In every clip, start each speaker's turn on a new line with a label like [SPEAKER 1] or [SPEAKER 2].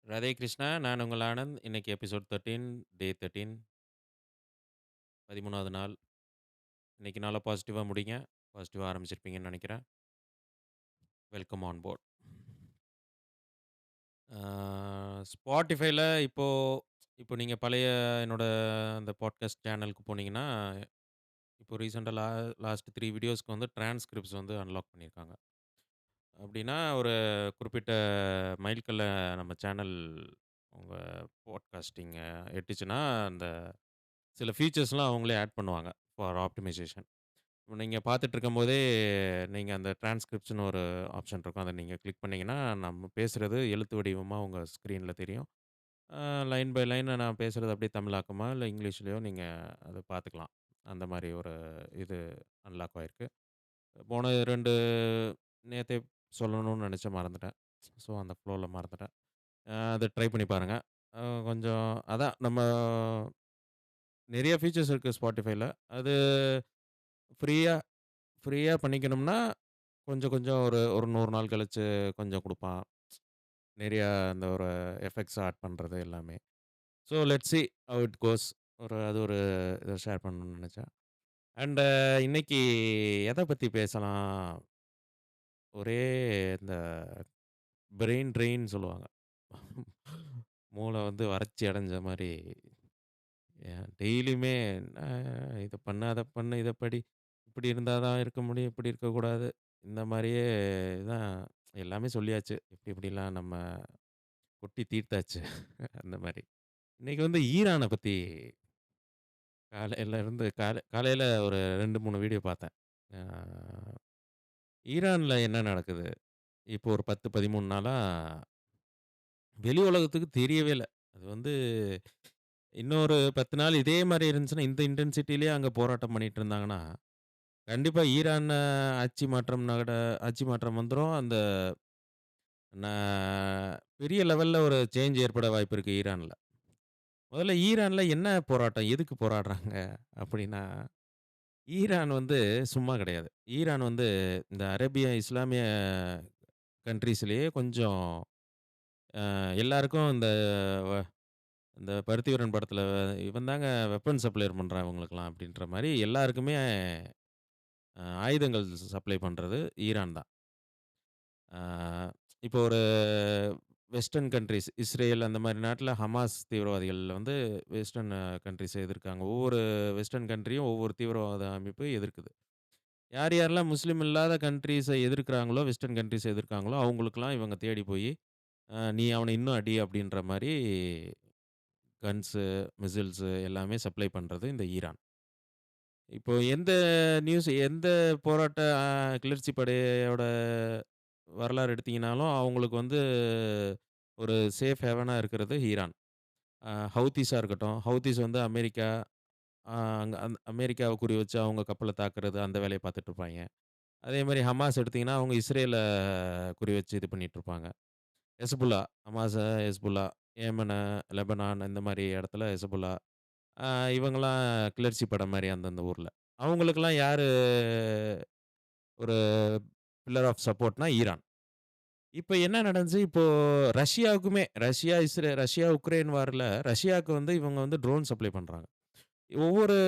[SPEAKER 1] ராதே கிருஷ்ணா. நான் உங்கள் ஆனந்த். இன்னைக்கு எபிசோட் 13 டே 13 13வது நாள். இன்னைக்கு நாள பாசிட்டிவா முடிங்க. பாசிட்டிவா ஆரம்பிச்சிருப்பீங்கன்னு நெனைக்கிறேன். Welcome on board. ஆ Spotifyல இப்போ இப்போ நீங்க பழைய என்னோட அந்த பாட்காஸ்ட் சேனலுக்கு போனீங்கன்னா, இப்போ ரீசென்ட்டா லாஸ்ட் 3 வீடியோஸ்க்கு வந்து டிரான்ஸ்கிரிப்ட்ஸ் வந்து அன்லாக் பண்ணியிருக்காங்க. அப்டின்னா, ஒரு குறிப்பிட்ட மைல்கல்ல நம்ம சேனல் உங்க பாட்காஸ்டிங்க எட்டுச்சுன்னா, அந்த சில ஃபீச்சர்ஸ்லாம் அவங்களே ஆட் பண்ணுவாங்க. For optimisation. நீங்க பார்த்துட்டுருக்கும்போதே, நீங்க அந்த டிரான்ஸ்கிரிப்ஷன் ஒரு ஆப்ஷன் இருக்கும். அத நீங்க கிளிக் பண்ணீங்கன்னா, நம்ம பேசுறது எழுத்து வடிவமா உங்க ஸ்க்ரீன்ல தெரியும். அ லைன் பை லைன் நான் பேசுறது அப்படியே தமிழாக்கமா, இல்ல இங்கிலீஷ்லயோ நீங்க அத பார்த்துக்கலாம். அந்த மாரி ஒரு இது அன்லாக் ஆயிருக்கு. போன 2 நேத்தே சொல்லணும்னு நெனச்சேன் மறந்துட்டேன். ஸோ, அந்த ஃப்ளோல மறந்துட்டேன். அத ட்ரை பண்ணி பாருங்க. கொஞ்சம் அதான் நம்ம நெறைய ஃபீச்சர்ஸ் இருக்கு Spotifyல. அது ஃப்ரீயா ஃப்ரீயா பண்ணிக்கணும்னா, கொஞ்சம் கொஞ்சம் ஒரு ஒரு 100 நாள் கழிச்சு கொஞ்சம் குடுப்பான். நெறையா அந்த ஒரு எஃபெக்ட்ஸ் ஆட் பண்றது எல்லாமே. So let's see how it goes. அது ஒரு இத ஷேர் பண்ணணும்னு நெனச்சேன். அண்ட் இன்னைக்கு எத பத்தி பேசலாம்? ஒரே இந்த பிரெயின் ட்ரெயின் சொல்லுவாங்க. மூள வந்து வறட்சி அடைஞ்ச மாரி டெய்லியுமே அ இத பண்ணு, அத பண்ணு, இத படி. இப்படி இருந்தா தான் இருக்க முடியும், இப்படி இருக்கக்கூடாது. இந்த மாரியே தான் எல்லாமே சொல்லியாச்சு. எப்படி எப்படிலாம் நம்ம கொட்டி தீர்த்தாச்சு. அந்த மாரி. இன்னைக்கு வந்து ஈரான பத்தி காலையில இருந்து காலையில ஒரு 2, 3 வீடியோ பார்த்தேன். ஆ ஈரான்ல என்ன நடக்குது? இப்போ ஒரு 10, 13 நாளா வெளி உலகத்துக்கு தெரியவே இல்ல. அது வந்து இன்னொரு 10 நாள் இதே மாரி இருந்துச்சுன்னா, இந்த இன்டென்சிட்டிலயே அங்க போராட்டம் பண்ணிட்டு இருந்தாங்கன்னா, கண்டிப்பா ஈரான் ஆட்சி மாற்றம் வந்துரும். அந்த ந பெரிய லெவல்ல ஒரு சேஞ்ச் ஏற்பட வாய்ப்பு இருக்கு ஈரான்ல. முதல்ல ஈரான்ல என்ன போராட்டம்? எதுக்கு போராடுறாங்க? அப்படின்னா, ஈரான் வந்து சும்மா கிடையாது. ஈரான் வந்து இந்த அரேபிய, இஸ்லாமிய கன்ட்ரீஸ்லயே கொஞ்சம் எல்லாருக்கும் வ இந்த பருத்திவீரன் படத்துல இவன் தாங்க வெப்பன் சப்ளையர் பண்றான் இவங்களுக்கெல்லாம் அப்படின்ற மாரி எல்லாருக்குமே ஆயுதங்கள் சப்ளை பண்றது ஈரான் தான். ஆ இப்போ ஒரு வெஸ்டர்ன் கன்ட்ரீஸ் இஸ்ரேல் அந்த மாரி நாட்ல ஹமாஸ் தீவிரவாதிகள் வந்து வெஸ்டர்ன் கன்ட்ரீஸ எதிர்க்காங்க. ஒவ்வொரு வெஸ்டர்ன் கன்ட்ரியும் ஒவ்வொரு தீவிரவாத அமைப்பு எதிர்க்குது. யார் யாரெல்லாம் முஸ்லீம் இல்லாத கன்ட்ரீஸ எதிர்க்கிறாங்களோ, வெஸ்டர்ன் கன்ட்ரீஸ எதிர்க்காங்களோ, அவங்களுக்கெல்லாம் இவங்க தேடி போயி, "நீ அவன இன்னும் அடி" அப்படின்ற மாரி கன்ஸு, மிஸ்ஸில்ஸு எல்லாமே சப்ளை பண்றது இந்த ஈரான். இப்போ எந்த போராட்ட கிளர்ச்சி படையோட வரலாறு எடுத்தீங்கனாலும், அவங்களுக்கு வந்து ஒரு சேஃப் ஹேவனா இருக்கிறது ஈரான். ஹவுதீஸா இருக்கட்டும், ஹவுதீஸ் வந்து அமெரிக்கா, அங்க அமெரிக்காவ குறி வச்சு அவங்க கப்பல தாக்குறது, அந்த வேலைய பார்த்துட்டு இருப்பாய்ங்க. அதேமாரி ஹமாஸ் எடுத்தீங்கன்னா, அவங்க இஸ்ரேல குறி வச்சு இது பண்ணிட்டு இருப்பாங்க. ஹெஸ்புல்லா, ஹெஸ்புல்லா, ஏமனு, லெபனான் இந்த மாரி இடத்துல ஹெஸ்புல்லா. அ இவங்கலாம் கிளர்ச்சி படை மாரி அந்தந்த ஊர்ல. அவங்களுக்கெல்லாம் யாரு ஒரு பில்லர் ஆஃப் சப்போர்ட்னா ஈரான். இப்ப என்ன நடந்துச்சு, இப்போ ரஷ்யா, உக்ரைன் வார்ல ரஷ்யாவுக்கு வந்து இவங்க வந்து ட்ரோன் சப்ளை பண்றாங்க. ஒவ்வொரு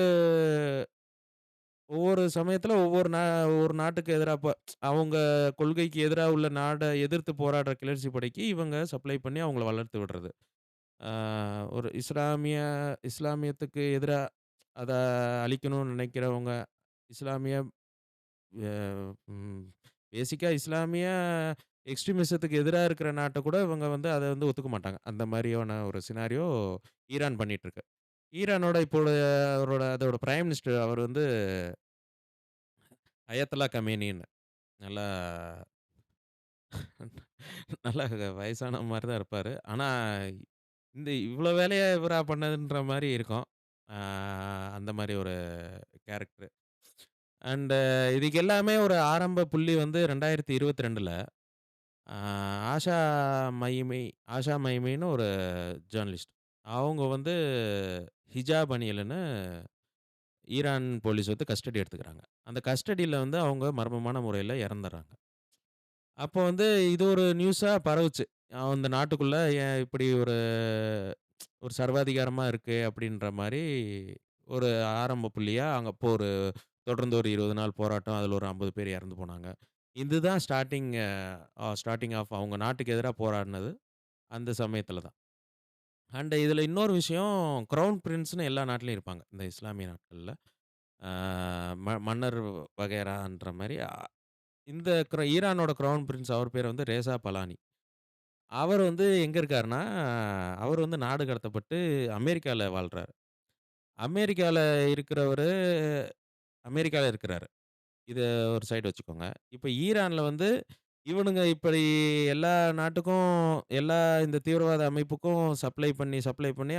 [SPEAKER 1] ஒவ்வொரு சமயத்துல ஒவ்வொரு நாட்டுக்கு எதிரா அவங்க கொள்கைக்கு எதிரா உள்ள நாட எதிர்த்து போராடுற கிளர்ச்சி படைக்கு இவங்க சப்ளை பண்ணி அவங்கள வளர்த்து விடுறது. ஆ ஒரு இஸ்லாமியத்துக்கு எதிரா அத அழிக்கணும்னு நினைக்கிறவங்க, இஸ்லாமிய அ ம் பேசிக்கா இஸ்லாமிய எக்ஸ்ட்ரீமிசத்துக்கு எதிரா இருக்கிற நாட்ட கூட இவங்க வந்து அத வந்து ஒத்துக்க மாட்டாங்க. அந்த மாரியான ஒரு சினாரியோ ஈரான் பண்ணிட்டுருக்கு. ஈரானோட அதோட பிரைம் மினிஸ்டர் அவர் வந்து அயத்தல்லா கமேனின்னு. நல்லா நல்லா வயசான மாரி தான் இருப்பாரு. ஆனா, இவ்ளோ வேலைய இவரா பண்ணதுன்ற மாரி இருக்கும். ஆ அந்த மாரி ஒரு கேரக்டர். அண்ட் இதுக்கு எல்லாமே ஒரு ஆரம்ப புள்ளி வந்து 2022ல ஆ ஆஷா மைமி ஆஷா மைமின்னு ஒரு ஜர்னலிஸ்ட். அவங்க வந்து ஹிஜாப் அணியலன்னு ஈரான் போலீஸ் வந்து கஸ்டடி எடுத்துக்கிறாங்க. அந்த கஸ்டடில வந்து அவங்க மர்மமான முறையில இறந்துர்றாங்க. அப்போ வந்து இது ஒரு நியூஸா பரவுச்சு. அந்த நாட்டுக்குள்ள ஏன் இப்படி ஒரு ஒரு சர்வாதிகாரமா இருக்கு அப்படின்ற மாரி ஒரு ஆரம்ப புள்ளியா அங்க அப்போ ஒரு தொடர்ந்து ஒரு 20 நாள் போராட்டம். அதுல ஒரு 50 பேர் இறந்து போனாங்க. இதுதான் ஸ்டார்ட்டிங் ஆஃப் அவங்க நாட்டுக்கு எதிரா போராடினது. அந்த சமயத்துல தான். இதுல இன்னொரு விஷயம் கிரவுன் பிரின்ஸ்ன்னு எல்லா நாட்டிலயும் இருப்பாங்க. இந்த இஸ்லாமிய நாட்கள்ல. ஆ மன்னர் வகைரான்ற மாரி இந்த ஈரானோட கிரவுன் பிரின்ஸ் அவர் பேர் வந்து ரேசா பலானி. அவர் வந்து எங்க இருக்காருன்னா, அவர் வந்து நாடு கடத்தப்பட்டு அமெரிக்கால வாழ்றாரு. அமெரிக்கால இருக்கிறவரு அமெரிக்கால இருக்கிறாரு. இத ஒரு சைடு வச்சுக்கோங்க. இப்ப ஈரான்ல வந்து இவனுங்க இப்படி எல்லா நாட்டுக்கும், எல்லா இந்த தீவிரவாத அமைப்புக்கும் சப்ளை பண்ணி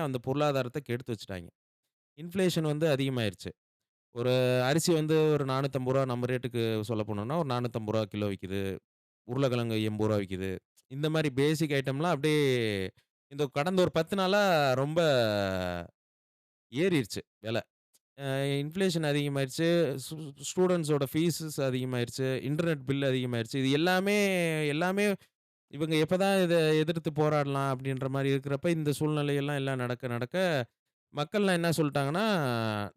[SPEAKER 1] அந்த பொருளாதாரத்த கெடுத்து வச்சுட்டாய்ங்க. இன்ஃப்ளேஷன் வந்து அதிகமாயிருச்சு. ஒரு அரிசி வந்து ஒரு ரூ. 450 நம்ம ரேட்டுக்கு சொல்ல போனோம்னா, ஒரு ரூ. 450 கிலோ விக்குது. உருளைக்கிழங்கு ரூ. 80 விக்குது. இந்த மாரி பேசிக் ஐட்டம்லாம் அப்படியே இந்த கடந்த ஒரு 10 நாளா ரொம்ப ஏறிருச்சு வில. அ இன்ஃப்ளேஷன் அதிகமாயிருச்சு. ஸ்டூ ஸ்டூடண்ட்ஸோட ஃபீஸஸ் அதிகமாயிருச்சு. இன்டர்நெட் பில் அதிகமாயிருச்சு. இது எல்லாமே எல்லாமே இவங்க எப்பதான் இத எதிர்த்து போராடலாம் அப்படின்ற மாரி இருக்கிறப்ப, இந்த சூழ்நிலையெல்லாம் எல்லாம் நடக்க நடக்க மக்கள்லாம் என்ன சொல்ட்டாங்கன்னா,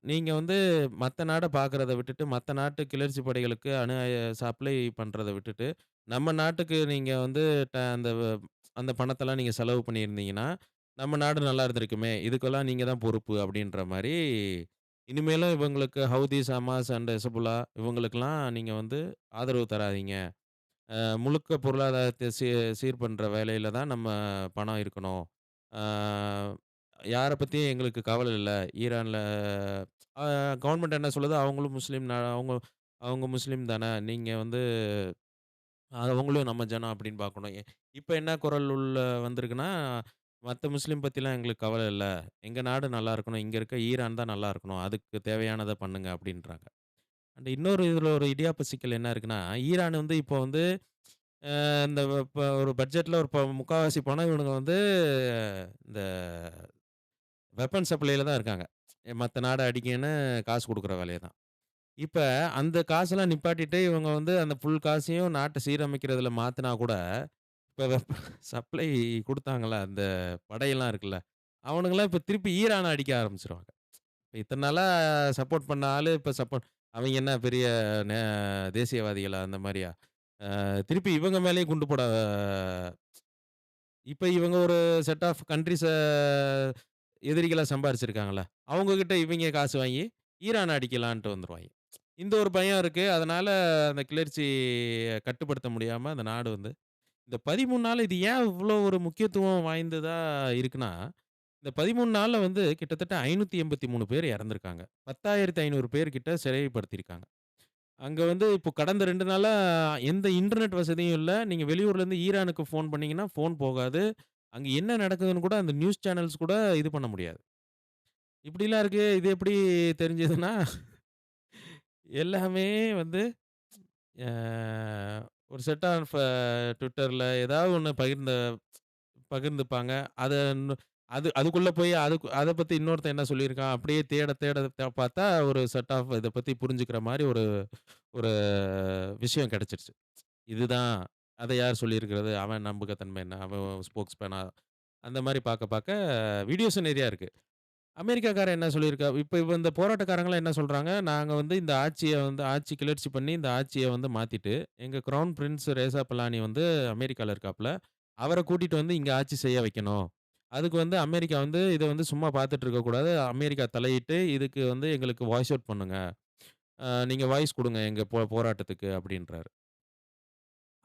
[SPEAKER 1] நீங்க வந்து மத்த நாட பார்க்கிறத விட்டுட்டு, மத்த நாட்டு கிளர்ச்சி படைகளுக்கு சப்ளை பண்றத விட்டுட்டு, நம்ம நாட்டுக்கு நீங்க வந்து அந்த அந்த பணத்தெல்லாம் நீங்க செலவு பண்ணியிருந்தீங்கன்னா, நம்ம நாடு நல்லா இருந்திருக்குமே! இதுக்கெல்லாம் நீங்க தான் பொறுப்பு அப்டின்ற மாரி, இனிமேலும் இவங்களுக்கு ஹவுதீஸ், ஹமாஸ் அண்ட் ஹெசபுல்லா இவங்களுக்கெல்லாம் நீங்க வந்து ஆதரவு தராதீங்க. முழுக்க பொருளாதாரத்த சீர் பண்ற வேலையில தான் நம்ம பணம் இருக்கணும். ஆ யார பத்தியும் எங்களுக்கு கவல இல்ல. ஈரான்ல அ கவர்ன்மெண்ட் என்ன சொல்லுதோ, அவங்களும் முஸ்லீம் அவங்க அவங்க முஸ்லீம் தான. நீங்க வந்து அவங்களும் நம்ம ஜனம் அப்படின்னு பார்க்கணும். இப்ப என்ன குரல் வந்திருக்குன்னா, மத்த முஸ்லீம் பத்திலாம் எங்களுக்கு கவல இல்ல. எங்க நாடு நல்லா இருக்கணும். இங்க இருக்க ஈரான் தான் நல்லா இருக்கணும். அதுக்கு தேவையானத பண்ணுங்க அப்படின்றாங்க. இன்னொரு இதுல ஒரு இடியாப்ப சிக்கல் என்ன இருக்குன்னா, ஈரான் வந்து இப்போ வந்து இந்த இப்ப ஒரு பட்ஜெட்ல ஒரு 3/4வாசி பணம் இவனுங்க வந்து இந்த வெப்பன் சப்ளைல தான் இருக்காங்க. மத்த நாட அடிங்கன்னு காசு குடுக்குற வேலைய தான். இப்ப அந்த காசெல்லாம் நிப்பாட்டிட்டு இவங்க வந்து அந்த ஃபுல் காசையும் நாட்ட சீரமைக்கிறதுல மாத்துனா கூட, இப்ப சப்ளை குடுத்தாங்கல்ல, அந்த படையெல்லாம் இருக்குல்ல, அவனுங்கலாம் இப்ப திருப்பி ஈரான அடிக்க ஆரம்பிச்சுருவாங்க. இத்தன நாளா சப்போர்ட் பண்ண ஆளு இப்ப அவைங்க என்ன பெரிய நே தேசியவாதிகளா அந்த மாரியா? திருப்பி இவங்க மேலயும் குண்டு போட இப்ப இவங்க ஒரு செட் ஆஃப் கண்ட்ரீஸ எதிரிகளா சம்பாரிச்சிருக்காங்கல்ல. அவங்க கிட்ட இவைங்க காசு வாங்கி, ஈரான அடிக்கலான்ட்டு வந்துருவாய்ங்க. இந்த ஒரு பயம் இருக்கு. அதனால அந்த கிளர்ச்சிய கட்டுப்படுத்த முடியாம அந்த நாடு வந்து இந்த 13 நாள் இது ஏன் இவ்ளோ ஒரு முக்கியத்துவம் வாய்ந்ததா இருக்குன்னா, இந்த 13 நாள்ல வந்து கிட்டத்தட்ட 583 பேர் இறந்திருக்காங்க. 10,500 பேர் கிட்ட சிறைப்படுத்தியிருக்காங்க. அங்க வந்து இப்போ கடந்த 2 நாளா எந்த இன்டர்நெட் வசதியும் இல்ல. நீங்க வெளியூர்லேருந்து ஈரானுக்கு ஃபோன் பண்ணீங்கன்னா, ஃபோன் போகாது. அங்க என்ன நடக்குதுன்னு கூட அந்த நியூஸ் சேனல்ஸ் கூட இது பண்ண முடியாது. இப்படிலாம் இருக்கு. இது எப்படி தெரிஞ்சதுன்னா, எல்லாமே வந்து அ ஒரு செட் ஆஃப் Twitterல ஏதாவது ஒண்ணு பகிர்ந்துப்பாங்க. அத நு அது அதுக்குள்ள போய் அத பத்தி இன்னொருத்தன் என்ன சொல்லியிருக்கான், அப்படியே தேட தேட பார்த்தா ஒரு செட் ஆஃப் இத பத்தி புரிஞ்சுக்கிற மாரி ஒரு ஒரு விஷயம் கிடைச்சிருச்சு. இதுதான். அத யார் சொல்லியிருக்கிறது? அவன் நம்பகத்தன்மை என்ன? அவன் ஸ்போக்ஸ் மேனா? அந்த மாரி பாக்க பாக்க வீடியோஸும் நெறையா இருக்கு. அமெரிக்காக்காரன் என்ன சொல்லியிருக்கா இப்ப இப்ப இந்த போராட்டக்காரங்கலாம் என்ன சொல்றாங்க, நாங்க வந்து இந்த ஆட்சி கிளர்ச்சி பண்ணி இந்த ஆட்சிய வந்து மாத்திட்டு, எங்க கிரவுன் பிரின்ஸ் ரேசா பலானி வந்து அமெரிக்கால இருக்காப்ல. அவர கூட்டிட்டு வந்து இங்க ஆட்சி செய்ய வைக்கணும். அதுக்கு வந்து அமெரிக்கா வந்து இத வந்து சும்மா பார்த்துட்டு இருக்கக்கூடாது. அமெரிக்கா தலையிட்டு இதுக்கு வந்து எங்களுக்கு வாய்ஸ் அவுட் பண்ணுங்க. நீங்க வாய்ஸ் குடுங்க எங்க போராட்டத்துக்கு அப்டின்றாரு.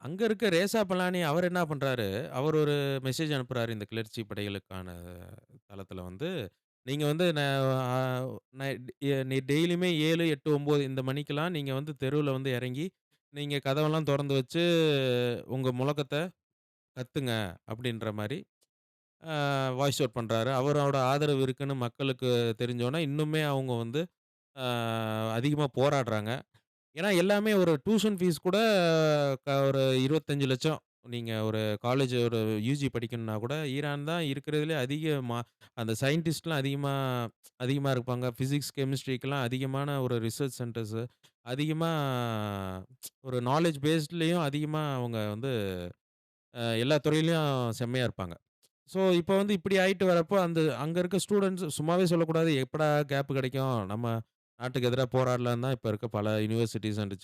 [SPEAKER 1] அங்க இருக்க ரேசா பலானி அவர் என்ன பண்றாரு, அவர் ஒரு மெசேஜ் அனுப்புறாரு இந்த கிளர்ச்சி படைகளுக்கான தளத்தில வந்து, நீங்க வந்து ந ஆ ந நீ டெய்லியுமே 7, 8, 9 இந்த மணிக்கெல்லாம் நீங்க வந்து தெருவுல வந்து இறங்கி, நீங்க கதவெல்லாம் தொறந்து வச்சு, உங்க முழக்கத்த கத்துங்க அப்டின்ற மாரி வாய்ஸ் அவுட் பண்றாரு. அவரோட ஆதரவு இருக்குன்னு மக்களுக்கு தெரிஞ்சோனே, இன்னுமே அவங்க வந்து அ அதிகமா போராடுறாங்க. ஏன்னா, எல்லாமே ஒரு டியூஷன் ஃபீஸ் கூட ஒரு 25,00,000 நீங்க ஒரு காலேஜ் ஒரு யுஜி படிக்கணும்னா கூட, ஈரான் தான் இருக்கிறதுலே அதிக அந்த சயின்டிஸ்ட்லாம் அதிகமா இருப்பாங்க. பிசிக்ஸ், கெமிஸ்ட்ரிக்கெல்லாம் அதிகமான ஒரு ரிசர்ச் சென்டர்ஸ் அதிகமா ஒரு நாலேட்ஜ் பேஸ்ட்லயும் அதிகமா அவங்க வந்து எல்லா துறையிலயும் செம்மையா இருப்பாங்க. ஸோ, இப்ப வந்து இப்படி ஆயிட்டு வரப்போ, அங்க இருக்க ஸ்டூடண்ட்ஸ் சும்மாவே சொல்லக்கூடாது. எப்படா கேப் கிடைக்கும்? நம்ம நாட்டுக்கு எதிரா போராடலான்னு தான் இப்ப இருக்க பல யுனிவர்சிட்டீஸ் அண்ட்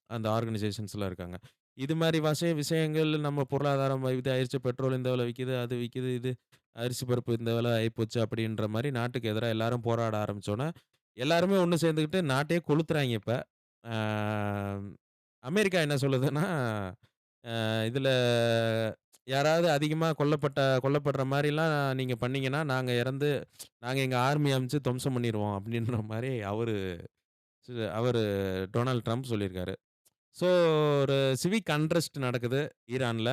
[SPEAKER 1] அந்த ஆர்கனைசேஷன்ஸ்லாம் இருக்காங்க. இது மாரி விஷயங்கள் நம்ம பொருளாதாரம் இது ஆயிருச்சு, பெட்ரோல் இந்த விலை விக்குது, அது விக்குது, இது அரிசி பருப்பு இந்த விலை ஆயிப்போச்சு அப்படின்ற மாரி நாட்டுக்கு எதிரா எல்லாரும் போராட ஆரம்பிச்சோனே, எல்லாருமே ஒண்ணு சேர்ந்துக்கிட்டு நாட்டையே கொளுத்துறாய்ங்க இப்ப. ஆ அமெரிக்கா என்ன சொல்லுதுன்னா, இதுல யாராவது அதிகமா கொல்லப்படுற மாரிலாம் நீங்க பண்ணீங்கன்னா, நாங்க எங்க ஆர்மி அனுப்பிச்சு துவம்சம் பண்ணிருவோம் அப்டின்ற மாரி அவரு டொனால்ட் ட்ரம்ப் சொல்லியிருக்காரு. ஸோ ஒரு சிவிக் அன்ரெஸ்ட் நடக்குது ஈரான்ல.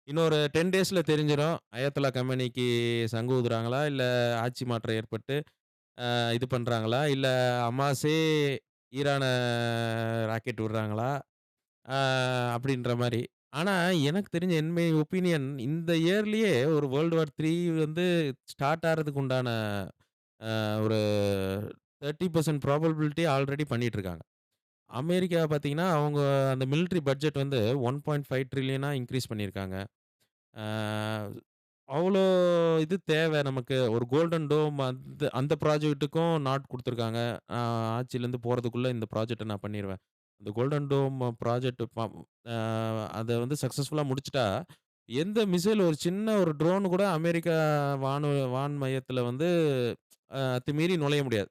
[SPEAKER 1] இன்னொரு 10 டேஸ்ல தெரிஞ்சிரும். அயத்தொல்லா கமேனிக்கு சங்கு ஊதுறாங்களா? இல்ல ஆட்சி மாற்றம் ஏற்பட்டு இது பண்றாங்களா? இல்ல ஹமாஸே ஈரான ராக்கெட் விடுறாங்களா? ஆ அப்படின்ற மாரி. ஆனா, எனக்கு தெரிஞ்ச இன் மை ஒப்பீனியன் இந்த இயர்லயே ஒரு வேர்ல்ட் வார் 3 வந்து ஸ்டார்ட் ஆறதுக்கு உண்டான ஒரு 30% ப்ராபபிலிட்டி ஆல்ரெடி பண்ணிட்டு இருக்காங்க. அமெரிக்கா பார்த்தீங்கன்னா, அவங்க அந்த மிலிட்டரி பட்ஜெட் வந்து 1.5 டிரில்லியனா இன்கிரீஸ் பண்ணியிருக்காங்க. ஆ அவ்ளோ இது தேவை நமக்கு. ஒரு கோல்டன் டோம் அந்த ப்ராஜெக்ட்டுக்கும் நாட் குடுத்துருக்காங்க. ஆ ஆட்சியிலேருந்து போறதுக்குள்ள இந்த ப்ராஜெக்ட்ட நான் பண்ணிருவேன். இந்த கோல்டன் டோம் ப்ராஜெக்ட் ஆ அத வந்து சக்சஸ்ஃபுல்லா முடிச்சுட்டா, எந்த மிசைல் ஒரு சின்ன ஒரு ட்ரோன் கூட அமெரிக்கா வான் மையத்தில வந்து அத்துமீறி நுழைய முடியாது.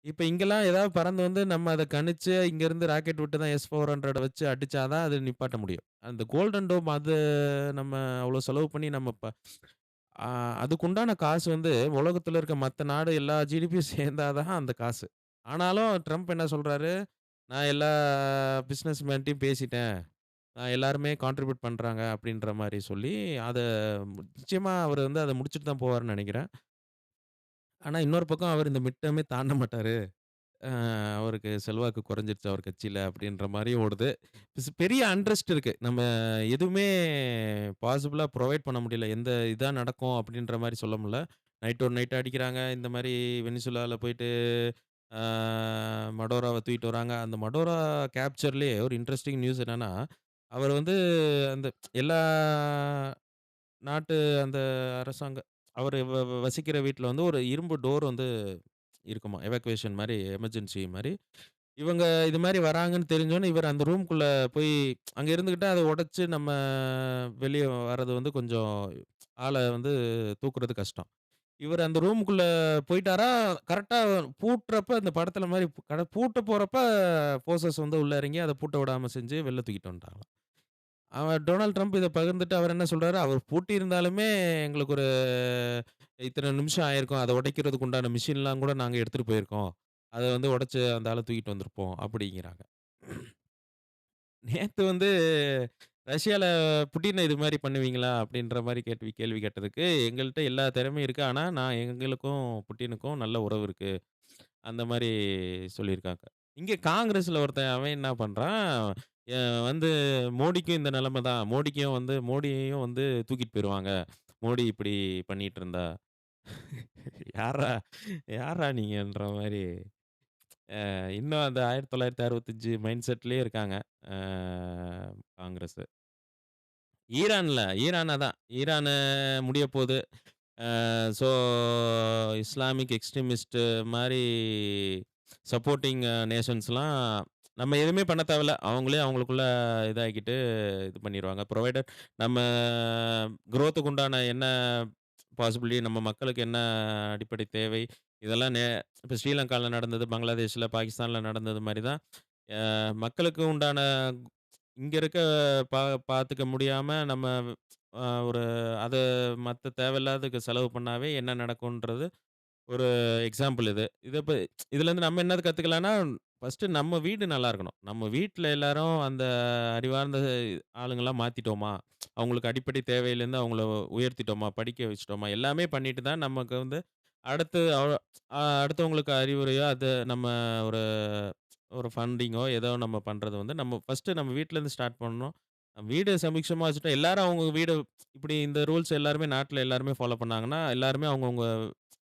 [SPEAKER 1] இப்ப இங்கலாம் ஏதாவது பறந்து வந்து நம்ம அத கணிச்சு, இங்கருந்து ராக்கெட் விட்டு தான் S-400 வச்சு அடிச்சா தான் அது நிப்பாட்ட முடியும். அந்த கோல்டன் டோம் அது நம்ம அவ்ளோ செலவு பண்ணி நம்ம ஆ அதுக்குண்டான காசு வந்து உலகத்துல இருக்க மத்த நாடு எல்லா ஜிடிபியும் சேர்ந்தா தான் அந்த காசு. ஆனாலும் ட்ரம்ப் என்ன சொல்றாரு, "நான் எல்லா பிசினஸ் மேன்ட்டயும் பேசிட்டேன். எல்லாருமே கான்ட்ரிபியூட் பண்றாங்க." அப்படின்ற மாரி சொல்லி, அத நிச்சயமா அவரு வந்து அத முடிச்சுட்டு தான் போவாருன்னு நெனைக்கிறேன். ஆனா இன்னொரு பக்கம் அவரு இந்த மிட் டெர்மே தாண்ட மாட்டாரு. அ அவருக்கு செல்வாக்கு குறைஞ்சிருச்சு அவர் கட்சியில அப்படின்ற மாரியும் ஓடுது. பெரிய அண்ட்ரஸ்ட் இருக்கு. நம்ம எதுவுமே பாசிபிளா புரொவைட் பண்ண முடியல. எந்த இதா நடக்கும் அப்படின்ற மாரி சொல்ல முடியல. நைட்டோட நைட் அடிக்கிறாங்க. இந்த மாரி வெனிசுலால போயிட்டு ஆ மடோராவ தூக்கிட்டு வராங்க. அந்த மடோரா கேப்சர்லயே ஒரு இன்ட்ரஸ்டிங் நியூஸ் என்னன்னா, அவர் வந்து அந்த எல்லா நாட்டு அந்த அரசாங்க அவரு வசிக்கிற வீட்ல வந்து ஒரு இரும்பு டோர் வந்து இருக்குமா. எவாக்குவேஷன் மாரி, எமர்ஜென்சி மாரி. இவங்க இது மாரி வராங்கன்னு தெரிஞ்சோனே, இவரு அந்த ரூம்குள்ள போய் அங்க இருந்துகிட்டு அத உடைச்சு நம்ம வெளிய வர்றது வந்து கொஞ்சம் ஆள வந்து தூக்குறது கஷ்டம். இவரு அந்த ரூமுக்குள்ள போயிட்டாரா, கரெக்ட்டா பூட்டுறப்ப அந்த படத்துல மாரி பூட்ட போறப்ப ஃபோர்ஸஸ் வந்து உள்ள இறங்கி அத பூட்ட விடாம செஞ்சு வெளில தூக்கிட்டு வந்துட்டாங்களாம். டொனால்ட் ட்ரம்ப் இத பகிர்ந்துட்டு அவர் என்ன சொல்றாரு, அவர் பூட்டியிருந்தாலுமே எங்களுக்கு ஒரு இத்தன நிமிஷம் ஆயிருக்கும். அத உடைக்கிறதுக்கு உண்டான மிஷின்லாம் கூட நாங்க எடுத்துட்டு போயிருக்கோம். அத வந்து உடைச்சு அந்த ஆள தூக்கிட்டு வந்திருப்போம் அப்படிங்கிறாங்க. நேத்து வந்து ரஷ்யால புட்டின இது மாரி பண்ணுவீங்களா? அப்படின்ற மாரி கேள்வி கேட்டதுக்கு, எங்கள்ட்ட எல்லா திறமையும் இருக்கு. ஆனா, எங்களுக்கும் புட்டினுக்கும் நல்ல உறவு இருக்கு. அந்த மாரி சொல்லியிருக்காங்க. இங்க காங்கிரஸ்ல ஒருத்தன் அவன் என்ன பண்றான், அ வந்து மோடிக்கும் இந்த நிலைமை தான். மோடியையும் வந்து தூக்கிட்டு போயிருவாங்க. மோடி இப்படி பண்ணிட்டு இருந்தா. யார்றா யார்றா நீங்கன்ற மாரி. இன்னும் அந்த 1965 மைண்ட் செட்லயே இருக்காங்க. அ காங்கிரஸ். ஈரான் அதான். ஈரானு முடியப்போது. ஸோ இஸ்லாமிக் எக்ஸ்ட்ரீமிஸ்ட் மாரி சப்போர்ட்டிங் நேஷன்ஸ்லாம் நம்ம எதுவுமே பண்ண தேவையில்ல. அவங்களே அவங்களுக்குள்ள இதாக்கிட்டு இது பண்ணிருவாங்க. புரொவைடட் நம்ம குரோத்துக்கு உண்டான என்ன பாசிபிலிட்டி நம்ம மக்களுக்கு என்ன அடிப்படை தேவை, இதெல்லாம் இப்ப ஸ்ரீலங்கால நடந்தது, பங்களாதேஷ்ல, பாகிஸ்தான்ல நடந்தது மாரி தான். மக்களுக்கு உண்டான இங்க இருக்க பா பார்த்துக்க முடியாம நம்ம ஒரு அத மத்த தேவையில்லாததுக்கு செலவு பண்ணாவே என்ன நடக்கும்ன்றது ஒரு எக்ஸாம்பிள் இது. இதுலருந்து நம்ம என்ன கத்துக்கலாம்னா, ஃபர்ஸ்ட்டு நம்ம வீடு நல்லா இருக்கணும். நம்ம வீட்ல எல்லாரும் அந்த அறிவார்ந்த ஆளுங்களா மாத்திட்டோமா? அவங்களுக்கு அடிப்படை தேவையிலேருந்து அவங்கள உயர்த்திட்டோமா? படிக்க வச்சுட்டோமா? எல்லாமே பண்ணிட்டு தான் நமக்கு வந்து அடுத்து அடுத்தவங்களுக்கு அறிவுரையோ, அது நம்ம ஒரு ஒரு ஃபண்டிங்கோ ஏதோ நம்ம பண்றது வந்து நம்ம ஃபர்ஸ்ட்டு நம்ம வீட்லருந்து ஸ்டார்ட் பண்ணணும். வீடு சுபிக்ஷமா வச்சுட்டா எல்லாரும் அவங்க வீடு இப்படி இந்த ரூல்ஸ் எல்லாருமே நாட்ல எல்லாருமே ஃபாலோ பண்ணாங்கன்னா, எல்லாருமே அவங்கவங்க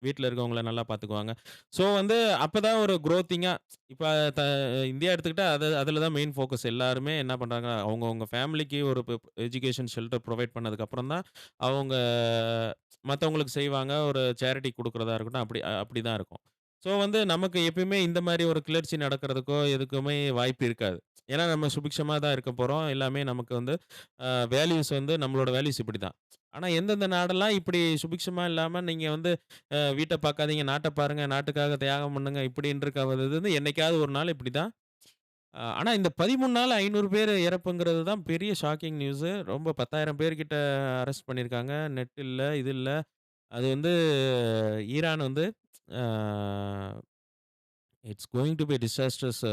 [SPEAKER 1] வீட்ல இருக்கவங்கள நல்லா பார்த்துக்குவாங்க. ஸோ வந்து அப்பதான் ஒரு குரோத்திங்கா இப்ப த இந்தியா எடுத்துக்கிட்டா அதுல தான் மெயின் ஃபோக்கஸ். எல்லாருமே என்ன பண்றாங்க, அவங்கவங்க ஃபேமிலிக்கு ஒரு எஜுகேஷன், ஷெல்டர் புரொவைட் பண்ணதுக்கப்புறம் தான், அவங்க மத்தவங்களுக்கு செய்வாங்க. ஒரு சேரிட்டி குடுக்குறதா இருக்கட்டும், அப்படிதான் இருக்கும். ஸோ வந்து நமக்கு எப்பயுமே இந்த மாரி ஒரு கிளர்ச்சி நடக்கிறதுக்கோ, எதுக்குமே வாய்ப்பு இருக்காது. ஏன்னா நம்ம சுபிக்ஷமா தான் இருக்க போறோம். எல்லாமே நமக்கு வந்து வேல்யூஸ் வந்து நம்மளோட வேல்யூஸ் இப்படிதான். ஆனா எந்தெந்த நாடெல்லாம் இப்படி சுபிக்ஷமா இல்லாம நீங்க வந்து வீட்ட பார்க்காதீங்க, நாட்ட பாருங்க, நாட்டுக்காக தியாகம் பண்ணுங்க இப்படின்னு இருக்க இது வந்து என்னைக்காவது ஒரு நாள் இப்படிதான். ஆனா இந்த 13 நாள் 500 பேர் இறப்புங்கிறது தான் பெரிய ஷாக்கிங் நியூஸு. ரொம்ப 10,000 பேர் கிட்ட அரெஸ்ட் பண்ணியிருக்காங்க. நெட் இல்ல, இது இல்ல. அது வந்து ஈரான் வந்து uh it's going to be disastrous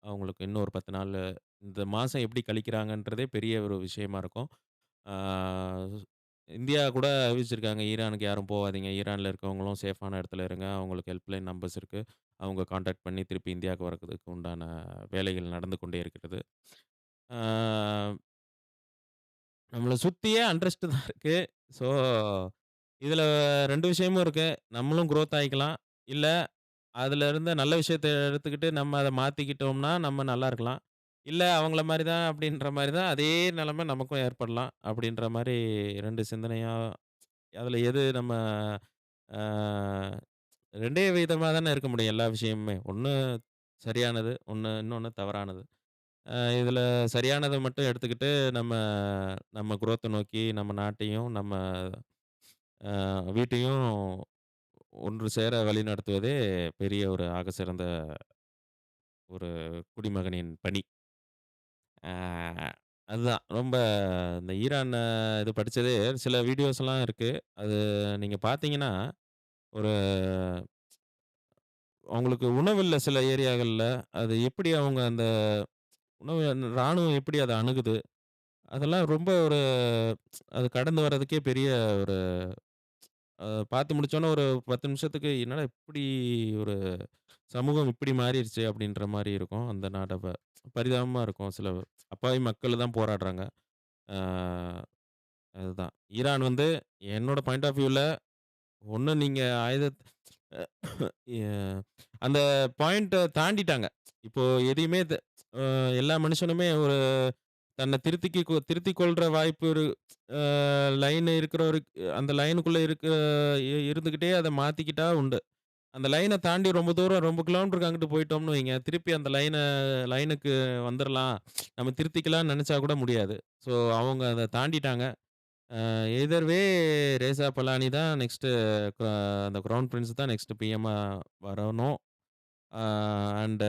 [SPEAKER 1] அவங்களுக்கு இன்னும் ஒரு 10 நாளு. இந்த மாசம் எப்படி கழிக்கிறாங்கன்றதே பெரிய ஒரு விஷயமா இருக்கும். ஆ இந்தியா கூட அறிவிச்சிருக்காங்க, ஈரானுக்கு யாரும் போவாதீங்க. ஈரான்ல இருக்கவங்களும் சேஃபான இடத்துல இருங்க. அவங்களுக்கு ஹெல்ப்லைன் நம்பர்ஸ் இருக்கு. அவங்க கான்டாக்ட் பண்ணி திருப்பி இந்தியாவுக்கு வரதுக்கு உண்டான வேலைகள் நடந்து கொண்டே இருக்கிறது. ஆ நம்மள சுத்தியே அண்ட்ரஸ்ட் தான் இருக்கு. ஸோ, இதுல 2 விஷயமும் இருக்கு. நம்மளும் குரோத் ஆயிக்கலாம். இல்ல அதுல இருந்த நல்ல விஷயத்த எடுத்துக்கிட்டு நம்ம அத மாத்திக்கிட்டோம்னா, நம்ம நல்லா இருக்கலாம். இல்ல அவங்கள மாரி தான் அப்படின்ற மாரி தான் அதே நிலைமை நமக்கும் ஏற்படலாம். அப்படின்ற மாரி 2 சிந்தனையா அதுல எது நம்ம ஆ 2டே விதமா தானே இருக்க முடியும் எல்லா விஷயமுமே. ஒண்ணு சரியானது, இன்னொன்னு தவறானது. இதுல சரியானத மட்டும் எடுத்துக்கிட்டு நம்ம நம்ம குரோத்த நோக்கி நம்ம நாட்டையும், நம்ம வீட்டையும் ஒன்று சேர வழிநடத்துவதே பெரிய ஒரு ஆக சிறந்த ஒரு குடிமகனின் பணி. ஆ அதுதான். ரொம்ப இந்த ஈரான் இது படிச்சதே சில வீடியோஸ்லாம் இருக்கு. அது நீங்க பார்த்தீங்கன்னா, ஒரு அவங்களுக்கு உணவு இல்ல சில ஏரியாகள்ல. அது எப்படி அவங்க அந்த உணவு ராணுவம் எப்படி அத அணுகுது? அதெல்லாம் ரொம்ப ஒரு அது கடந்து வர்றதுக்கே பெரிய ஒரு பார்த்து முடிச்சோனே ஒரு 10 நிமிஷத்துக்கு என்னடா இப்படி ஒரு சமூகம் இப்படி மாறிருச்சே! அப்படின்ற மாரி இருக்கும். அந்த நாட பரிதாபமா இருக்கும். சில அப்பாவி மக்கள் தான் போராடுறாங்க. ஆ அதுதான். ஈரான் வந்து என்னோட பாயிண்ட் ஆஃப் வியூல ஒண்ணு நீங்க ஆயுதத் எ அந்த பாயிண்ட்ட தாண்டிட்டாங்க. இப்போ எதையுமே அ எல்லா மனுஷனுமே ஒரு தன்னை திருத்திக் கொள்ற வாய்ப்பு அ லைன் இருக்கிறவருக்கு அந்த லைனுக்குள்ள இருந்துகிட்டே அத மாத்திக்கிட்டா உண்டு. அந்த லைன தாண்டி ரொம்ப தூரம் ரொம்ப கிலோமீட்டருக்கு அங்கிட்டு போயிட்டோம்னு வைங்க, திருப்பி அந்த லைனுக்கு வந்துரலாம். நம்ம திருத்திக்கலாம்னு நெனச்சா கூட முடியாது. ஸோ அவங்க அத தாண்டிட்டாங்க. எய்தர் வே ரேசா பலானி தான் நெக்ஸ்ட்டு க அந்த கிரவுன் பிரின்ஸ் தான் நெக்ஸ்ட் பிஎம்மா வரணும். Uh and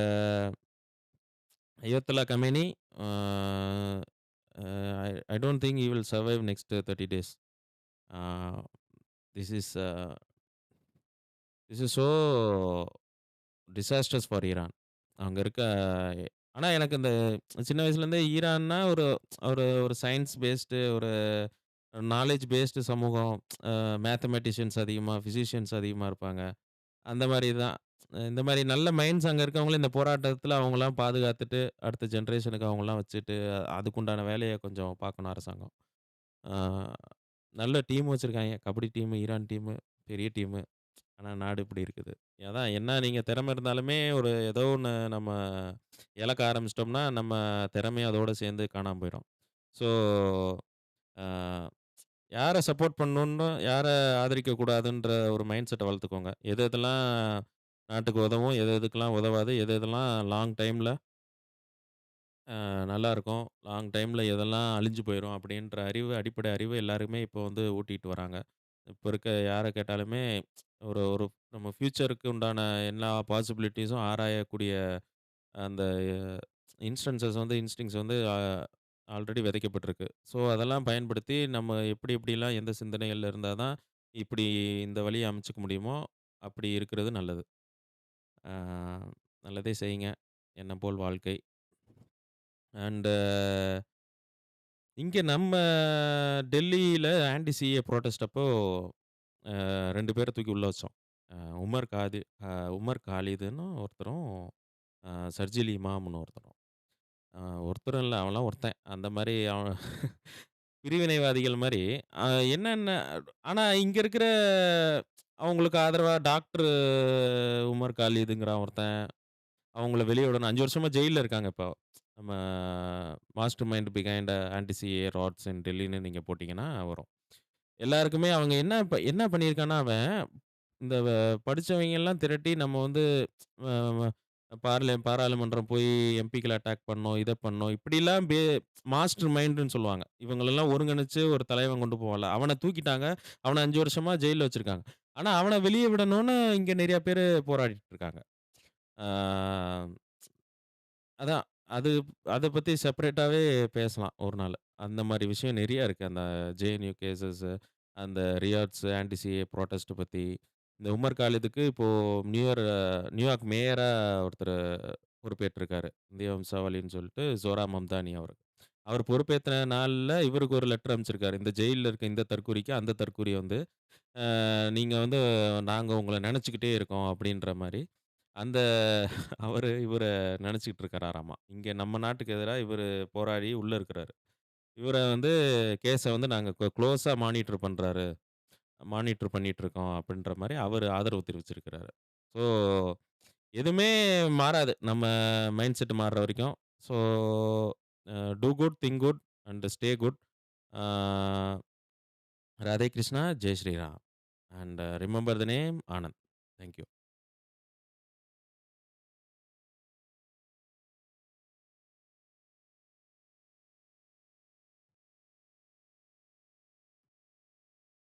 [SPEAKER 1] Ayatollah Khamenei uh I don't think he will survive next 30 days. Ah this is this is so disasters for Iran. அங்க இருக்க ஆனா எனக்கு இந்த சின்ன வயசுலேருந்தே ஈரான்னா ஒரு ஒரு ஒரு சயன்ஸ் பேஸ்டு ஒரு நாலேட்ஜ் பேஸ்டு சமூகம். மேத்தமேட்டிஷியன்ஸ் அதிகமா, பிசிஷியன்ஸ் அதிகமா இருப்பாங்க. அந்த மாரி தான். இந்த மாரி நல்ல மைண்ட்ஸ் அங்க இருக்கவங்கள இந்த போராட்டத்தில அவங்கலாம் பாதுகாத்துட்டு, அடுத்த ஜெனரேஷனுக்கு அவங்கலாம் வச்சுட்டு, அதுக்குண்டான வேலைய கொஞ்சம் பார்க்கணும் அரசாங்கம். ஆ நல்ல டீம் வச்சிருக்காய்ங்க. கபடி டீமு, ஈரான் டீமு, பெரிய டீமு. ஆனா நாடு இப்படி இருக்குது. அதான் என்ன நீங்க திறமை இருந்தாலுமே ஒரு ஏதோ ஒண்ணு நம்ம இழக்க ஆரம்பிச்சிட்டோம்னா, நம்ம திறமையும் அதோட சேர்ந்து காணாம போயிரும். ஸோ, ஆ யார சப்போர்ட் பண்ணணும்னு, யார ஆதரிக்கக் கூடாதுன்ற ஒரு மைண்ட் செட்ட வளர்த்துக்கோங்க. எது எதெல்லாம் நாட்டுக்கு உதவும், எது எதுக்கெல்லாம் உதவாது, எது எதெல்லாம் லாங் டைம்ல நல்லாருக்கும், லாங் டைம்ல எதெல்லாம் அழிஞ்சு போயிரும் அப்படின்ற அடிப்படை அறிவு எல்லாருமே இப்போ வந்து ஊட்டிட்டு வராங்க. இப்ப இருக்க யார கேட்டாலுமே ஒரு ஒரு நம்ம ஃபியூச்சருக்கு உண்டான எல்லா பாசிபிலிட்டீஸும் ஆராயக்கூடிய அந்த இன்ஸ்டிங்க்ட்ஸ் வந்து ஆல்ரெடி விதைக்கப்பட்டிருக்கு. ஸோ, அதெல்லாம் பயன்படுத்தி நம்ம எப்படி எப்படிலாம் எந்த சிந்தனைகள்ல இருந்தா தான், இப்படி இந்த வழிய அமைச்சுக்க முடியுமோ, அப்படி இருக்கிறது நல்லது. ஆ நல்லதே செய்யுங்க. எண்ணம் போல் வாழ்க்கை. அண்ட் இங்க நம்ம டெல்லியில ஆன்டி சிஏ புரொட்டஸ்ட் அப்போ 2 பேர தூக்கி உள்ள வச்சோம். அ உமர் காதி அ உமர் காலிதுன்னு ஒருத்தரும், சர்ஜில் இமாம்னு ஒருத்தரும். அ ஒருத்தரும் இல்ல, அவன்லாம் ஒருத்தன். அந்த மாரி அவன் பிரிவினைவாதிகள் மாரி, அ என்னென்ன ஆனா இங்க இருக்கிற அவங்களுக்கு ஆதரவா டாக்டர் உமர் காலிதுங்கிறான் ஒருத்தன். அவங்கள வெளிய விடணும். 5 வருஷமா ஜெயில்ல இருக்காங்க இப்போ. நம்ம master mind behind anti CA riots in டெல்லின்னு நீங்க போட்டீங்கன்னா வரும். எல்லாருக்குமே அவங்க என்ன பண்ணியிருக்கான்னா அவன், இந்த படிச்சவங்க எல்லாம் திரட்டி நம்ம வந்து அ வ பாராளுமன்றம் போய் எம்பிக்கள அட்டாக் பண்ணோம், இத பண்ணோம். இப்படிலாம் மாஸ்டர் மைண்டுன்னு சொல்லுவாங்க. இவங்களெல்லாம் ஒருங்கிணைச்சு ஒரு தலைவன் கொண்டு போவான்ல. அவன தூக்கிட்டாங்க. அவன 5 வருஷமா ஜெயில்ல வச்சிருக்காங்க. ஆனா அவன வெளிய விடணும்னு இங்க நெறைய பேரு போராடிட்டு இருக்காங்க. ஆ அதான். அது அத பத்தி செப்பரேட்டாவே பேசலாம் ஒரு நாள். அந்த மாரி விஷயம் நெறைய இருக்கு. அந்த ஜேஎன்யூ கேஸஸ், அந்த ரியாட்ஸ், ஆன்டி சிஏ புரொட்டஸ்ட் பத்தி. இந்த உமர் காலிதுக்கு இப்போ நியூயார்க் மேயரா ஒருத்தரு பொறுப்பேற்றிருக்காரு. இந்திய வம்சாவளின்னு சொல்லிட்டு ஜோரா மம்தானி அவரு. அவர் பொறுப்பேத்த நாள்ல இவருக்கு ஒரு லெட்டர் அனுப்பிச்சிருக்காரு. இந்த ஜெயில்ல இருக்க இந்த தற்கூரிக்கு, அந்த தற்கூரி வந்து, நீங்க வந்து நாங்க உங்கள நெனச்சுக்கிட்டே இருக்கோம் அப்டின்ற மாரி. அந்த அவரு இவர நெனச்சுக்கிட்டு இருக்கிறாராமா. இங்க நம்ம நாட்டுக்கு எதிரா இவரு போராடி உள்ள இருக்கிறாரு. இவர வந்து கேஸ வந்து நாங்க குளோஸா மானிட்டர் பண்ணிட்டு இருக்கோம் அப்டின்ற மாரி அவரு ஆதரவு தெரிவிச்சிருக்கிறாரு. ஸோ எதுவுமே மாறாது. நம்ம மைண்ட் செட் மாறுற வரைக்கும். So do good, think good and stay good. ஆ Radhe Krishna, Jai Shriram. And remember the name Anand. Thank you.